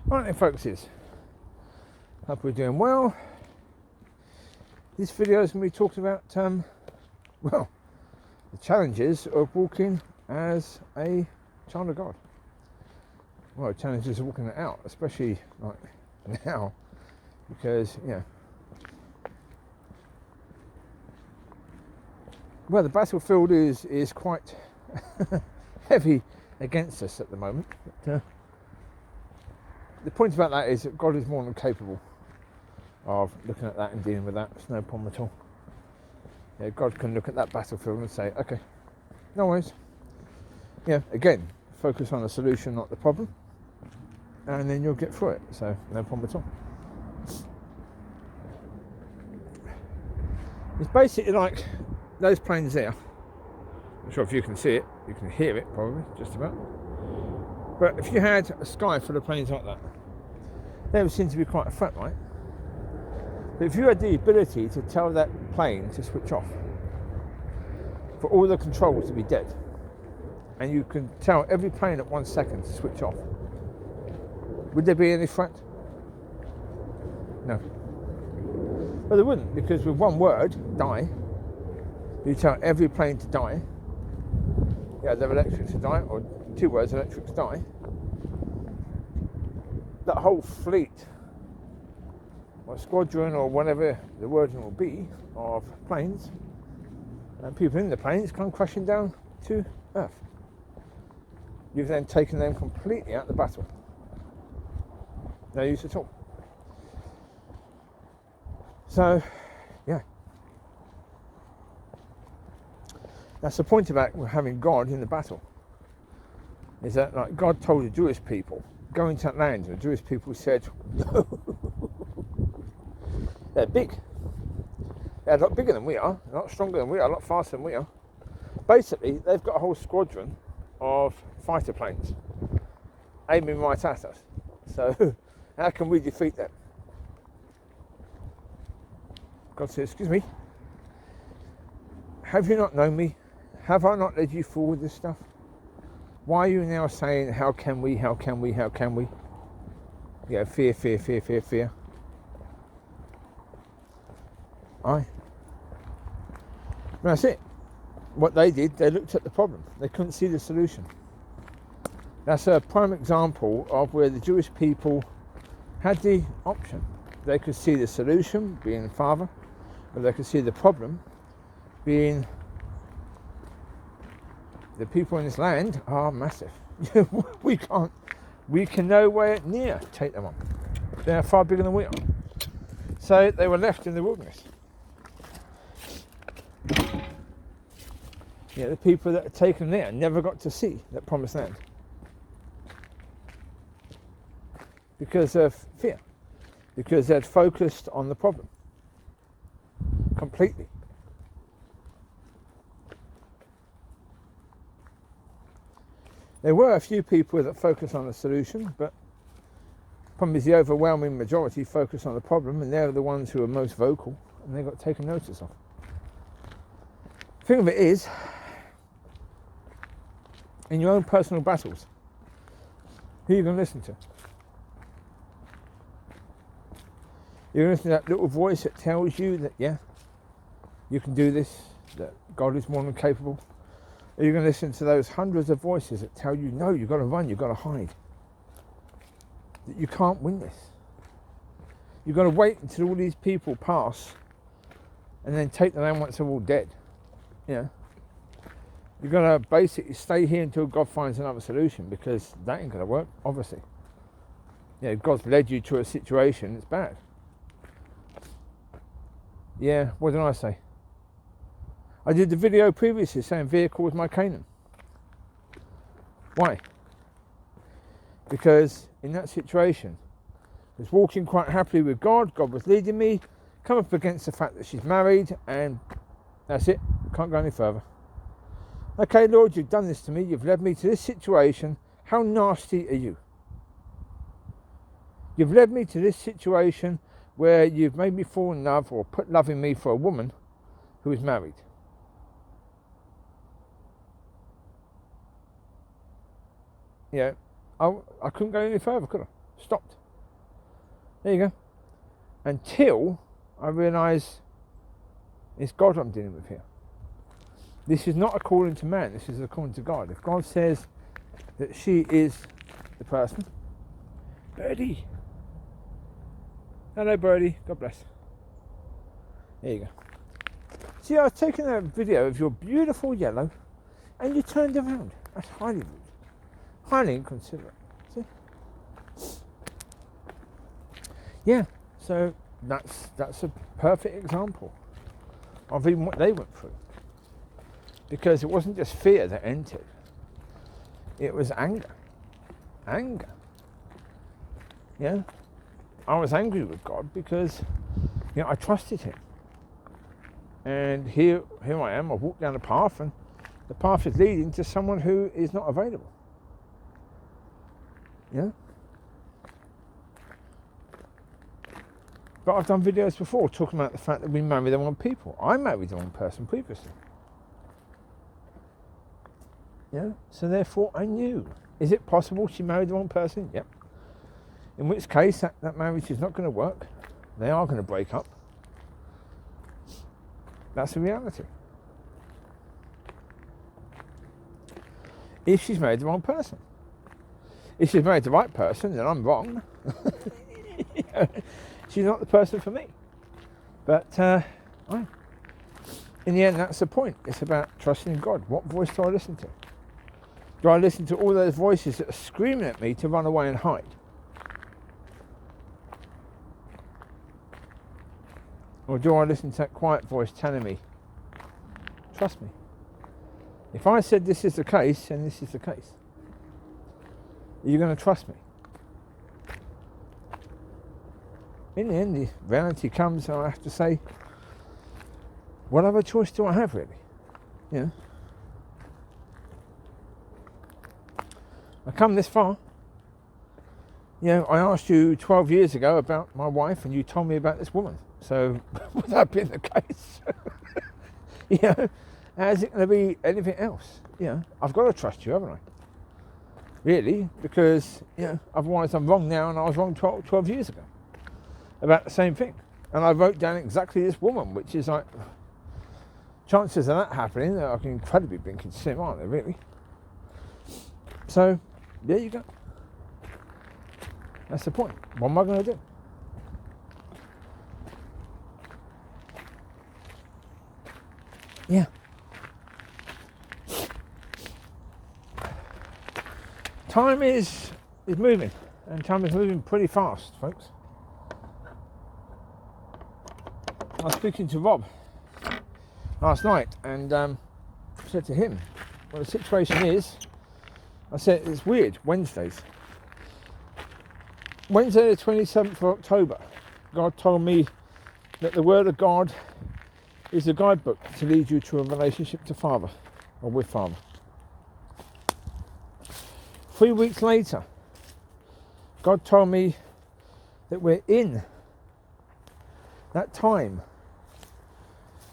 Right then, folks, hope we're doing well. This video is going to be talking about, well, the challenges of walking as a child of God. Well, challenges of walking it out, especially like now, because, well, the battlefield is quite heavy against us at the moment. But, the point about that is that God is more than capable of looking at that and dealing with that. It's no problem at all. Yeah, God can look at that battlefield and say, okay, no worries. Yeah, again, focus on the solution, not the problem, and then you'll get through it. So no problem at all. It's basically like those planes there. I'm not sure if you can see it. You can hear it probably, just about. But if you had a sky full of planes like that, they would seem to be quite a threat, right? But if you had the ability to tell that plane to switch off, for all the controls to be dead, and you can tell every plane at 1 second to switch off, would there be any threat? No. Well, there wouldn't, because with one word, die, you tell every plane to die, they're electrics to die, or 2 words, electrics die, that whole fleet, or squadron, or whatever the wording will be, of planes, and people in the planes come crashing down to Earth. You've then taken them completely out of the battle. No use at all. So, that's the point about having God in the battle. Is that, like, God told the Jewish people, go into that land, and the Jewish people said, no. They're big. They're a lot bigger than we are, a lot stronger than we are, a lot faster than we are. Basically, they've got a whole squadron of fighter planes aiming right at us. So, how can we defeat them? God says, excuse me, have you not known me? Have I not led you forward this stuff? Why are you now saying, how can we, how can we, how can we? Fear, fear, fear, fear, fear. That's it. What they did, they looked at the problem. They couldn't see the solution. That's a prime example of where the Jewish people had the option. They could see the solution, being the Father, or they could see the problem, being the people in this land are massive. we can nowhere near take them on. They're far bigger than we are. So they were left in the wilderness. The people that had taken there never got to see that promised land. Because of fear. Because they'd focused on the problem. Completely. There were a few people that focused on the solution, but the problem is the overwhelming majority focused on the problem, and they're the ones who are most vocal, and they got taken notice of. The thing of it is, in your own personal battles, who are you going to listen to? You're going to listen to that little voice that tells you that, you can do this, that God is more than capable. Or you're going to listen to those hundreds of voices that tell you, no, you've got to run, you've got to hide. That you can't win this. You've got to wait until all these people pass and then take the land once they're all dead. You've got to basically stay here until God finds another solution, because that ain't going to work, obviously. God's led you to a situation that's bad. What did I say? I did the video previously saying vehicle was my Canaan. Why? Because in that situation, I was walking quite happily with God. God was leading me. Come up against the fact that she's married, and that's it. Can't go any further. Okay, Lord, you've done this to me. You've led me to this situation. How nasty are you? You've led me to this situation where you've made me fall in love, or put love in me for a woman who is married. I couldn't go any further, could I? Stopped. There you go. Until I realise it's God I'm dealing with here. This is not according to man, this is according to God. If God says that she is the person, Birdie. Hello Birdie, God bless. There you go. See, I was taking a video of your beautiful yellow and you turned around. That's highly rude. Highly inconsiderate. See? Yeah, so that's a perfect example of even what they went through. Because it wasn't just fear that entered. It was anger. Anger. Yeah? I was angry with God because, I trusted him. And here I am, I walk down the path and the path is leading to someone who is not available. Yeah? But I've done videos before talking about the fact that we marry the wrong people. I married the wrong person previously. Yeah? So therefore I knew. Is it possible she married the wrong person? Yep. In which case that marriage is not going to work. They are going to break up. That's the reality. If she's married the wrong person. If she's married the right person, then I'm wrong. She's not the person for me. But in the end, that's the point. It's about trusting in God. What voice do I listen to? Do I listen to all those voices that are screaming at me to run away and hide? Or do I listen to that quiet voice telling me, trust me? If I said this is the case, then this is the case. Are you going to trust me? In the end, the reality comes and I have to say, what other choice do I have really? I come this far. I asked you 12 years ago about my wife and you told me about this woman. So, would that be the case? How's it going to be anything else? I've got to trust you, haven't I? Really, because, otherwise I'm wrong now and I was wrong 12 years ago about the same thing. And I wrote down exactly this woman, which is like, chances of that happening are incredibly blinking slim, aren't they, really? So, there you go. That's the point. What am I going to do? Yeah. Time is moving, and time is moving pretty fast, folks. I was speaking to Rob last night, and said to him, well, the situation is, I said, it's weird, Wednesday the 27th of October, God told me that the Word of God is a guidebook to lead you to a relationship to Father, or with Father. 3 weeks later, God told me that we're in that time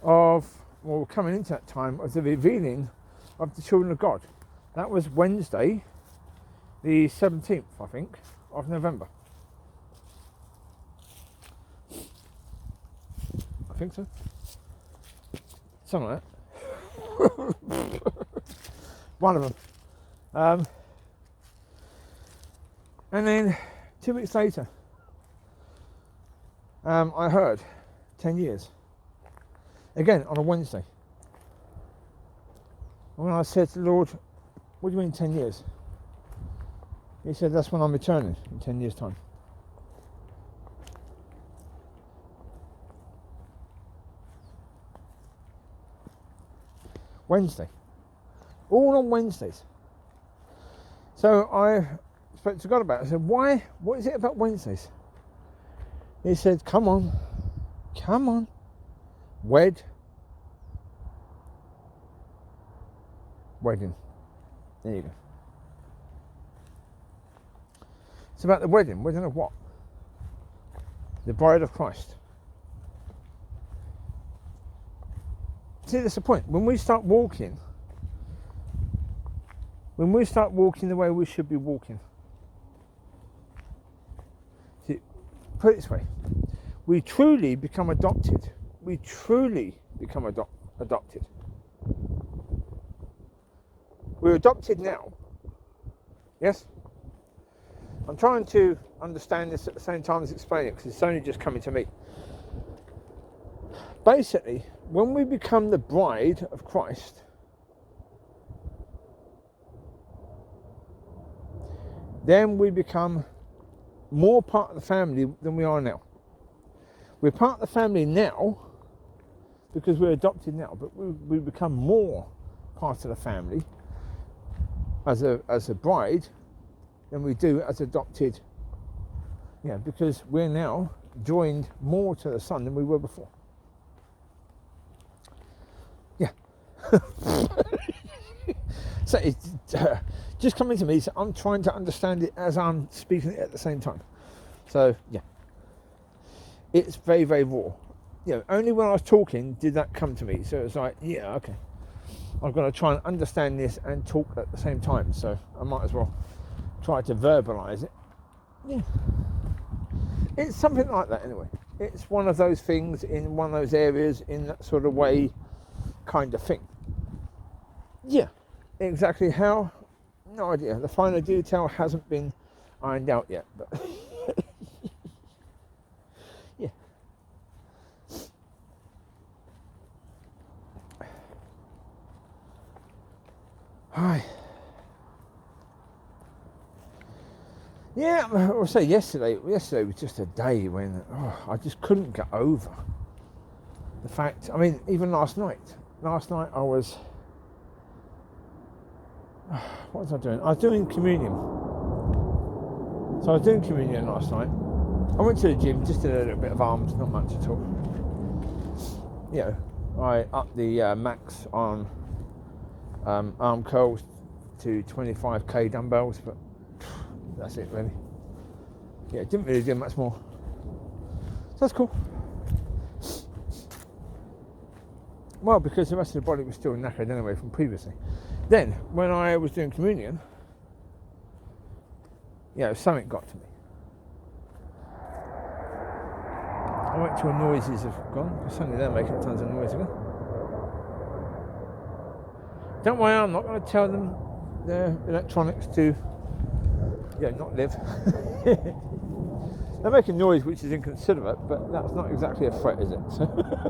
of, well, we're coming into that time of the revealing of the children of God. That was Wednesday, the 17th, I think, of November. I think so. Something like that. One of them. And then 2 weeks later, I heard 10 years. Again, on a Wednesday. And when I said to the Lord, what do you mean 10 years? He said, that's when I'm returning in 10 years' time. Wednesday. All on Wednesdays. So I spoke to God about it. I said, why? What is it about Wednesdays? He said, come on. Wedding. There you go. It's about the wedding. Wedding of what? The bride of Christ. See, that's the point. When we start walking the way we should be walking, put it this way, we truly become adopted. We truly become adopted. We're adopted now. Yes? I'm trying to understand this at the same time as explaining it, because it's only just coming to me. Basically, when we become the bride of Christ, then we become more part of the family than we are now. We're part of the family now because we're adopted now, but we become more part of the family as a bride than we do as adopted. Yeah, because we're now joined more to the Son than we were before. Yeah. So it's just coming to me, so I'm trying to understand it as I'm speaking it at the same time. So, yeah. It's very, very raw. You know, only when I was talking did that come to me. So it's like, yeah, okay. I've got to try and understand this and talk at the same time. So I might as well try to verbalise it. Yeah. It's something like that anyway. It's one of those things in one of those areas in that sort of way kind of thing. Yeah. Exactly how? No idea. The finer detail hasn't been ironed out yet. But yeah. Hi. Yeah, I'll say yesterday was just a day when I just couldn't get over the fact. I mean, even last night I was. What was I doing? I was doing communion. So I was doing communion last night. I went to the gym, just did a little bit of arms, not much at all. You know, I upped the max on arm curls to 25k dumbbells, but that's it really. Yeah, didn't really do much more. So that's cool. Well, because the rest of the body was still knackered anyway from previously. Then, when I was doing communion, something got to me. I went to a noises have gone, because suddenly they're making tons of noise again. Don't worry, I'm not going to tell them their electronics to, not live. They're making noise which is inconsiderate, but that's not exactly a threat, is it? So,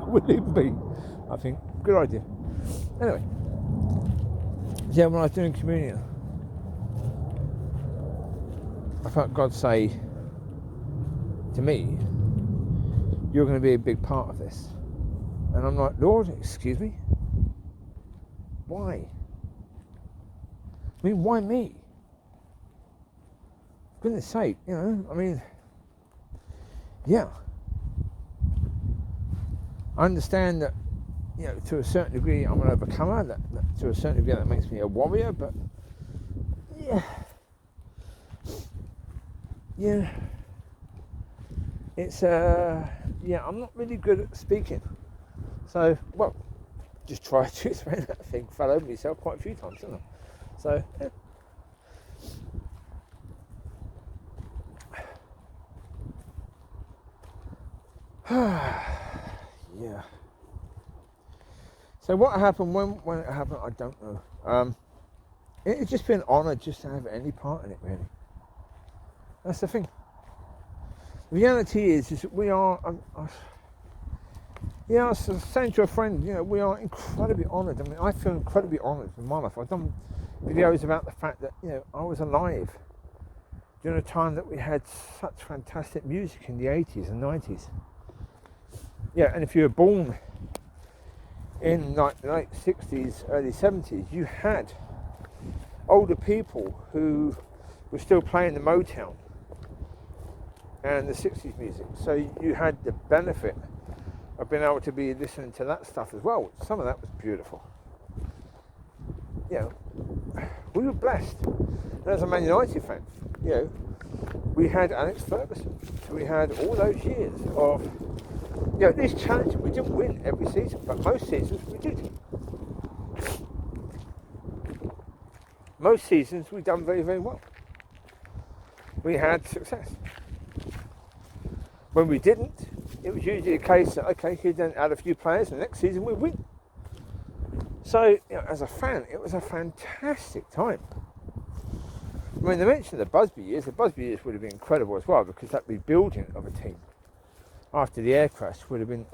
we'll leave them be, I think. Good idea. Anyway. Yeah, when I was doing communion, I felt God say to me, you're going to be a big part of this. And I'm like, Lord, excuse me? Why? I mean, why me? For goodness sake, I understand that, to a certain degree I'm an overcomer, that to a certain degree that makes me a warrior, but it's I'm not really good at speaking. So, well, just try to explain that thing, fell over myself quite a few times, didn't I? So, yeah. So what happened when it happened, I don't know. It's just been an honour just to have any part in it, really. That's the thing. The reality is that we are, I was saying to a friend, we are incredibly honoured. I mean, I feel incredibly honoured in my life. I've done videos about the fact that, I was alive during a time that we had such fantastic music in the 80s and 90s. Yeah, and if you were born in the late 60s, early 70s, you had older people who were still playing the Motown and the 60s music. So you had the benefit of being able to be listening to that stuff as well. Some of that was beautiful. We were blessed. And as a Man United fan, we had Alex Ferguson. So we had all those years of this challenge. We didn't win every season, but most seasons we did. Most seasons we done very, very well. We had success. When we didn't, it was usually a case that, okay, he then add a few players and the next season we win. So, as a fan, it was a fantastic time. I mean, they mentioned the Busby years. The Busby years would have been incredible as well, because that rebuilding of a team after the air crash would have been,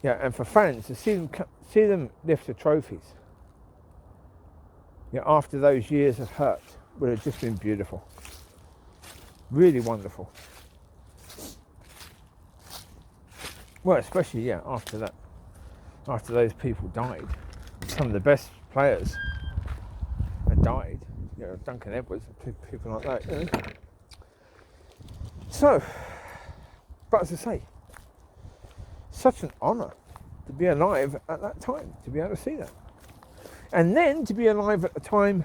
and for fans to see them lift the trophies, after those years of hurt would have just been beautiful. Really wonderful. Well, especially, after that. After those people died. Some of the best players had died. Duncan Edwards and people like that. So, but as I say, such an honour to be alive at that time, to be able to see that. And then to be alive at the time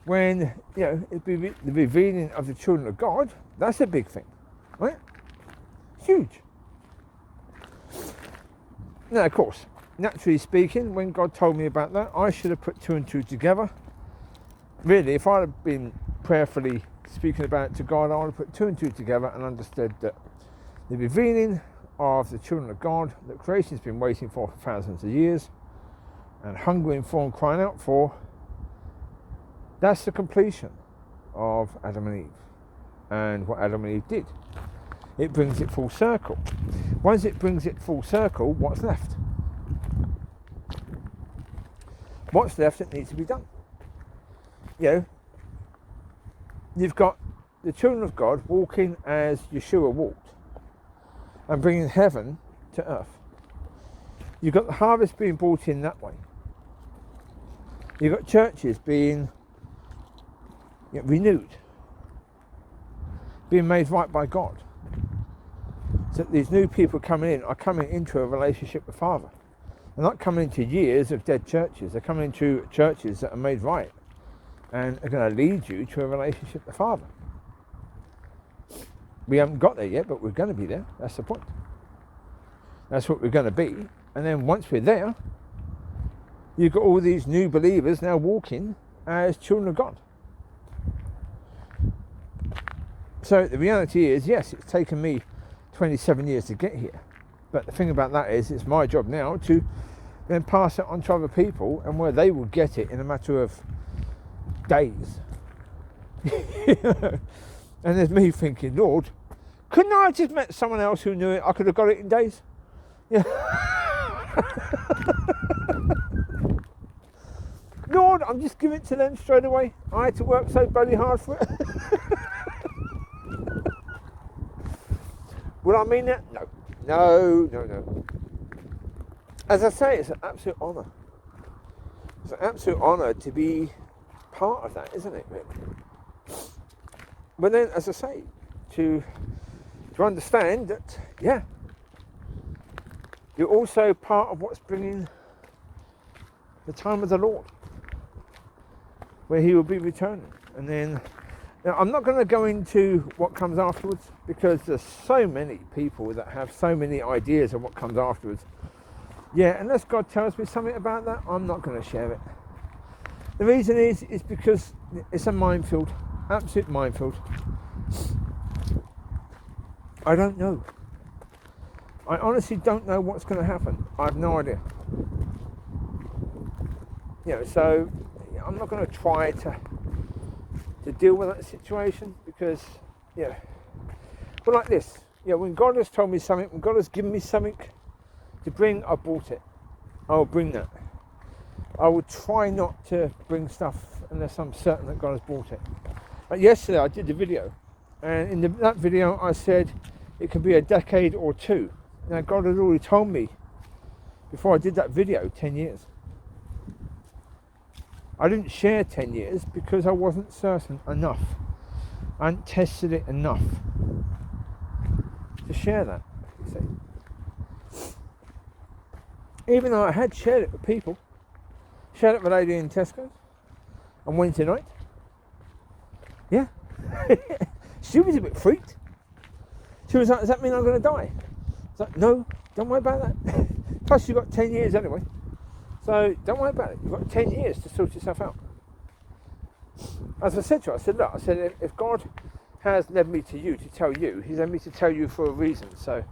when, it'd be the revealing of the children of God. That's a big thing, right? Huge. Now, of course, naturally speaking, when God told me about that, I should have put 2 and 2 together. Really, if I'd have been prayerfully speaking about it to God, I would have put 2 and 2 together and understood that the revealing of the children of God that creation's been waiting for thousands of years and hungering for and crying out for, that's the completion of Adam and Eve and what Adam and Eve did. It brings it full circle. Once it brings it full circle, what's left? What's left that needs to be done? You've got the children of God walking as Yeshua walked and bringing heaven to earth. You've got the harvest being brought in that way. You've got churches being renewed, being made right by God. So these new people coming in are coming into a relationship with Father. They're not coming into years of dead churches. They're coming into churches that are made right and are going to lead you to a relationship with Father. We haven't got there yet, but we're going to be there. That's the point. That's what we're going to be. And then once we're there, you've got all these new believers now walking as children of God. So the reality is, yes, it's taken me 27 years to get here. But the thing about that is, it's my job now to then pass it on to other people, and where they will get it in a matter of days. And there's me thinking, Lord, couldn't I have just met someone else who knew it? I could have got it in days. Yeah. Lord, I'm just giving it to them straight away. I had to work so bloody hard for it. Would I mean that? No. As I say, it's an absolute honour. It's an absolute honour to be part of that, isn't it, really? But then, as I say, to understand that, you're also part of what's bringing the time of the Lord, where he will be returning. And then, now I'm not going to go into what comes afterwards, because there's so many people that have so many ideas of what comes afterwards. Unless God tells me something about that, I'm not going to share it. The reason is because it's a minefield, absolute minefield. I don't know. I honestly don't know what's going to happen. I have no idea. So I'm not going to try to deal with that situation, because, but like this, when God has told me something, when God has given me something to bring, I brought it. I will bring that. I will try not to bring stuff unless I'm certain that God has brought it. But yesterday I did the video, and in that video I said it could be a decade or two. Now God had already told me before I did that video 10 years. I didn't share 10 years because I wasn't certain enough. I hadn't tested it enough to share that, you see. Even though I had shared it with people, shared it with a lady in Tesco on Wednesday night. Yeah. She was a bit freaked. She was like, does that mean I'm going to die? I was like, no, don't worry about that. Plus you've got 10 years anyway. So don't worry about it. You've got 10 years to sort yourself out. As I said to her, I said, look, if God has led me to you to tell you. He's led me to tell you for a reason. So,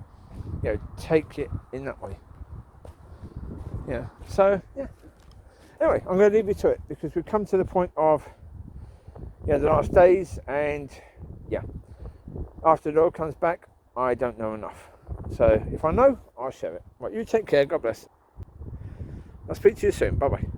you know, take it in that way. Yeah. So, yeah. Anyway, I'm going to leave you to it because we've come to the point of, you know, the last days, and yeah, after the Lord comes back, I don't know enough. So if I know, I'll share it. Right, you take care. God bless. I'll speak to you soon. Bye bye.